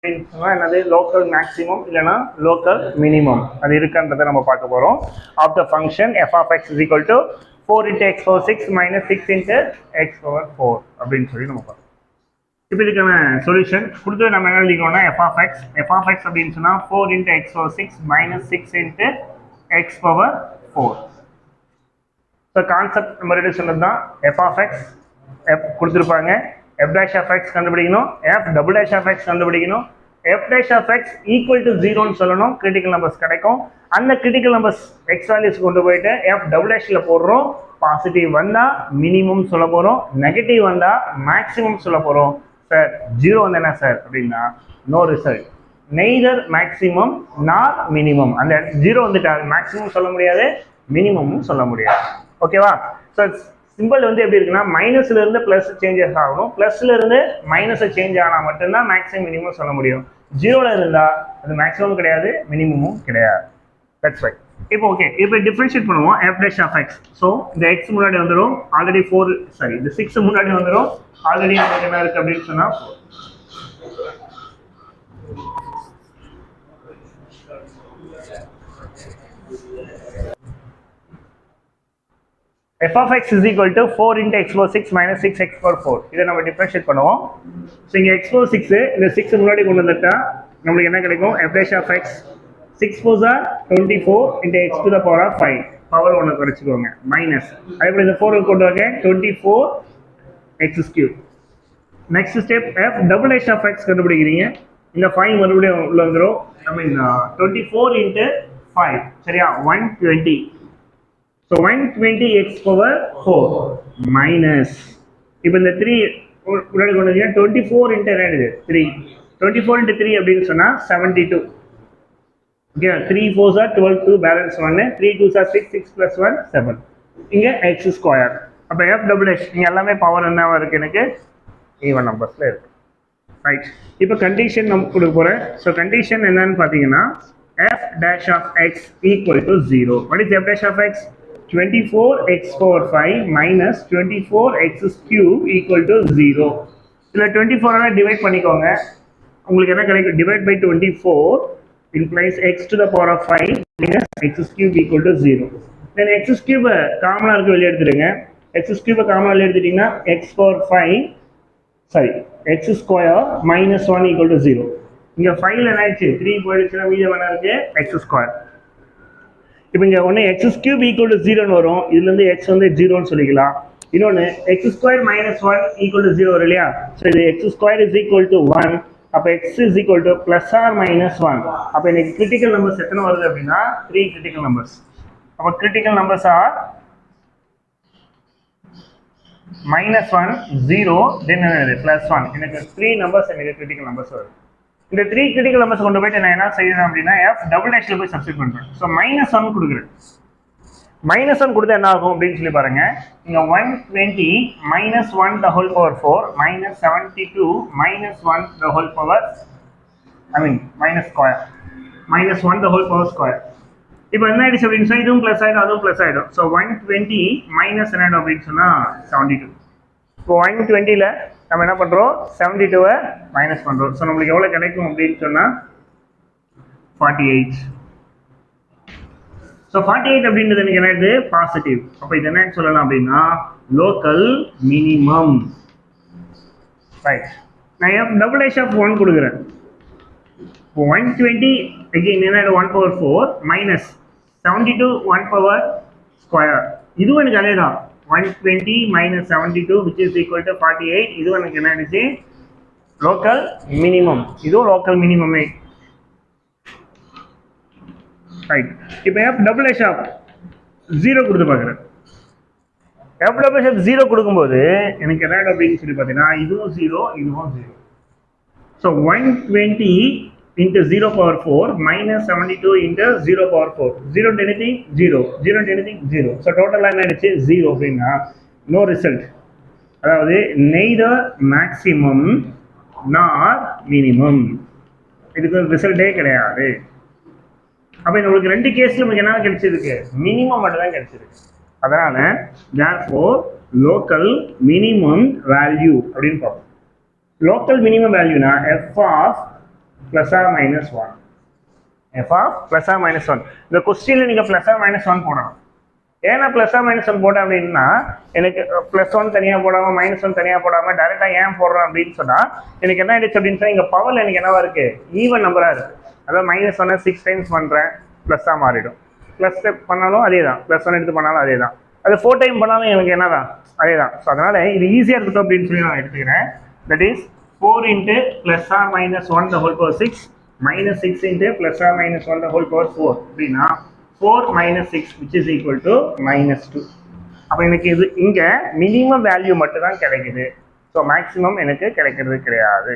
என்னது local maximum இல்லைனா local minimum அது இருக்கான்றதை நம்ம பார்க்க போகிறோம். Of the function F of X is equal to 4 into x power 6 minus 6 into x power 4 அப்படின்னு சொல்லி நம்ம பார்க்கணும். இப்போ இதுக்கான சொல்யூஷன் கொடுத்து நம்ம என்ன எழுதிக்கோன்னா எஃப் ஆஃப் எக்ஸ் அப்படின்னு சொன்னால் 4 into x power 6 minus 6 into x power 4. So concept நம்ம ரெடி சொன்னது தான். எஃப் ஆஃப் எக்ஸ் எஃப் கொடுத்துருப்பாங்க, f dash of x கண்டுபிடிக்கணும், f double dash of x கண்டுபிடிக்கணும், f dash of x equal to 0 ன்னு சொல்லணும், கிரிட்டிக்கல் நம்பர்ஸ் கிடைக்கும். அந்த கிரிட்டிக்கல் நம்பர்ஸ் x வேல்யூஸ் கொண்டு போயிட்டு f double dashல போடுறோம். பாசிட்டிவ் வந்தா மினிமம் சொல்ல போறோம், நெகட்டிவ் வந்தா மேக்ஸிமம் சொல்ல போறோம். சார் 0 வந்து என்ன சார் அப்படின்னா no result, neither maximum nor minimum. அந்த 0 வந்துட்டா மேக்ஸிமம் சொல்ல முடியாது, மினிமமும் சொல்ல முடியாது. ஓகேவா? ஸோ சிம்பிள் வந்து எப்படி இருக்குன்னா மைனஸ்ல இருந்து பிளஸ் சேஞ்சஸ் ஆகணும், பிளஸ்ல இருந்து மைனஸ் சேஞ்ச் ஆனால் மட்டும்தான் மேக்ஸிமம் மினிமம் சொல்ல முடியும். 0ல இருந்தா அது மேக்ஸிமம் கிடையாது, மினிமமும் கிடையாது. That's right. இப்போ ஓகே, இப்போ டிஃபரன்ஷியேட் பண்ணுவோம் f dash of x. So இந்த x முன்னாடி வந்துடும், ஆல்ரெடி 4 சாரி இந்த 6 முன்னாடி வந்துடும், ஆல்ரெடி நமக்கு என்ன இருக்கு அப்படின்னு சொன்னா 4. f of x is equal to 4 into x power 6 minus 6x power 4. இதை நம்ம டிஃபரன்ஷியேட் பண்ணுவோம். ஸோ இங்கே x power 6 இந்த 6 முன்னாடி கொண்டு வந்துட்டா நம்மளுக்கு என்ன கிடைக்கும்? f dash of x 6 4s are 24 into x to the power of 5. Power 1 குறைச்சிக்கோங்க மைனஸ். அதேபோல் இந்த 4 கொண்டு வாங்க 24 x cube. Next step f double dash of x கண்டுபிடிக்கிறீங்க. இந்த 5 மறுபடியும் உள்ள வந்துடும். ஐ மீன் 24 into 5 சரியா 120. So 120x power 4 minus இப்போ இந்த 3 முன்னாடி கொண்டு வந்தீங்கன்னா 24 into 3. 24 into 3 அப்படின்னு சொன்னா 72. Okay, 3 4s are 12, 2 balance 1, 3 2s are 6, 6 plus 1 7. இங்க x ஸ்கொயர். அப்போ f double dash இங்க எல்லாமே பவர் என்னவா இருக்கு? எனக்கு ஈவன் நம்பர்ஸ்ல இருக்கு. ரைட். இப்போ கண்டிஷன் நம்ம கொடுக்க போறேன். ஸோ கண்டிஷன் என்னன்னு பார்த்தீங்கன்னா f dash of x equal to 0. What is f dash of x? 24x power 5 minus 24x cube equal to 0. இதில் 24 டிவைட் பண்ணிக்கோங்க, உங்களுக்கு என்ன கிடைக்கும்? Divide by 24 implies x to the power of 5 minus x cube equal to 0. then x cube காமனாக இருக்கு, வெளியே எடுத்துடுங்க. x cube காமனாக வெளியே எடுத்துட்டீங்கன்னா x power 5 sorry x square minus 1 equal to 0. இங்கே 5ல என்ன ஆயிடுச்சு? 3 போயிடுச்சுன்னா மீதம் என்ன இருக்கு? x square. இப்போ இங்கே ஒன்று எக்ஸ் கியூப் ஈக்குவல் டு 0ன்னு வரும், இதுலேருந்து எக்ஸ் வந்து 0ன்னு சொல்லிக்கலாம். இன்னொன்று X square minus 1 equal to 0 வரும் இல்லையா? ஸோ இது X square is equal to 1. அப்போ X is equal to plus or minus 1. அப்போ எனக்கு கிரிட்டிக்கல் நம்பர்ஸ் எத்தனை வருது அப்படின்னா 3 கிரிட்டிக்கல் நம்பர்ஸ். அப்போ critical numbers are minus 1 0 then plus 1. எனக்கு 3 நம்பர்ஸ் எனக்கு கிரிட்டிக்கல் நம்பர்ஸ் வருது. இந்த 3 கிரிட்டிக்கல் நம்பர்ஸ் கொண்டு போயிட்டு நான் என்ன செய்யணும் அப்படின்னா f டபுள் டேஷ்ல போய் சப்ஸ்டிட் பண்றேன். ஸோ -1 கொடுக்குறேன். -1 கொடுத்தா என்ன ஆகும் அப்படின்னு சொல்லி பாருங்க. இங்க 120 minus 1 the whole power 4 minus 72 minus 1 the whole power minus square minus 1 the whole power square. இப்போ என்ன ஆயிடுச்சு அப்படின்னு சொன்னா இதுவும் பிளஸ் ஆயிடும், அதுவும் பிளஸ் ஆயிடும். ஸோ 120 மைனஸ் என்ன ஆயிடும் அப்படின்னு சொன்னா 72. இப்போ 120ல நம்ம என்ன பண்றோம்? 72 மைனஸ் பண்றோம். ஸோ நம்மளுக்கு எவ்வளவு கிடைக்கும் அப்படின்னு சொன்னா 48. ஸோ 48 அப்படின்றது எனக்கு என்னது? பாசிட்டிவ். அப்போ இது என்ன சொல்லலாம் அப்படின்னா லோக்கல் மினிமம். ரைட். நான் f டபுள் டேஷ் ஆஃப் 1 கொடுக்குறேன். 120 again என்ன 1 power 4 minus 72 1 power square. இதுவும் எனக்கு அதே தான் 120 minus 72 which is equal to 48. இது எனக்கு என்ன ஆயிடுச்சு? Local minimum. இதுவும் லோக்கல் மினிமமே. ரைட். இப்போ f டபுள் டேஷ் ஆஃப் 0 கொடுத்து பார்க்குறேன். f டபுள் டேஷ் ஆஃப் 0 கொடுக்கும்போது எனக்கு என்ன அப்படின்னு சொல்லி பார்த்தீங்கன்னா இதுவும் 0 இதுவும் 0. So 120 into 0 power 4 minus 72 into 0 power 4. 0 into anything 0, 0 into anything 0. So total என்ன ஆயிடுச்சு? 0 அப்படின்னா no result. அதாவது neither maximum nor minimum. இதுக்கு ரிசல்ட்டே கிடையாது. அப்போ உங்களுக்கு ரெண்டு கேஸ்ல நமக்கு என்ன கிடைச்சிருக்கு? மினிமம் மட்டும் தான் கிடைச்சிருக்கு. அதனால therefore local minimum value அப்படின்னு பார்ப்போம். local minimum value na f of plus or minus one. F of plus or minus one. இந்த கொஸ்டினில் நீங்கள் ப்ளஸ் ஆர் மைனஸ் ஒன் போடணும். ஏன்னா ப்ளஸ் ஆர் மைனஸ் ஒன் போட்டேன் அப்படின்னா எனக்கு ப்ளஸ் ஒன் தனியாக போடாமல் மைனஸ் ஒன் தனியாக போடாமல் டேரெக்டாக ஏன் போடுறோம் அப்படின்னு சொன்னால் எனக்கு என்ன ஆயிடுச்சு அப்படின்னு சொன்னால் இங்கே பவரில் எனக்கு என்னவா இருக்குது, ஈவன் நம்பராக இருக்குது. அதாவது மைனஸ் ஒன்னை 6 டைம்ஸ் பண்ணுறேன், ப்ளஸ்ஸாக மாறிடும். ப்ளஸ் பண்ணாலும் அதே தான், ப்ளஸ் ஒன் எடுத்து பண்ணாலும் அதே தான், அது 4 டைம் பண்ணாலும் எனக்கு என்ன தான் அதே தான். ஸோ அதனால் இது ஈஸியாக இருக்கட்டும் அப்படின்னு சொல்லி நான் எடுத்துக்கிறேன். That is 4 into plus or minus one the whole power 6 minus 6 into plus or minus one the whole power 4 அப்படின்னா 4 minus 6 which is equal to -2. அப்போ எனக்கு இது இங்கே மினிமம் வேல்யூ மட்டும் தான் கிடைக்குது. ஸோ மேக்ஸிமம் எனக்கு கிடைக்கிறது கிடையாது.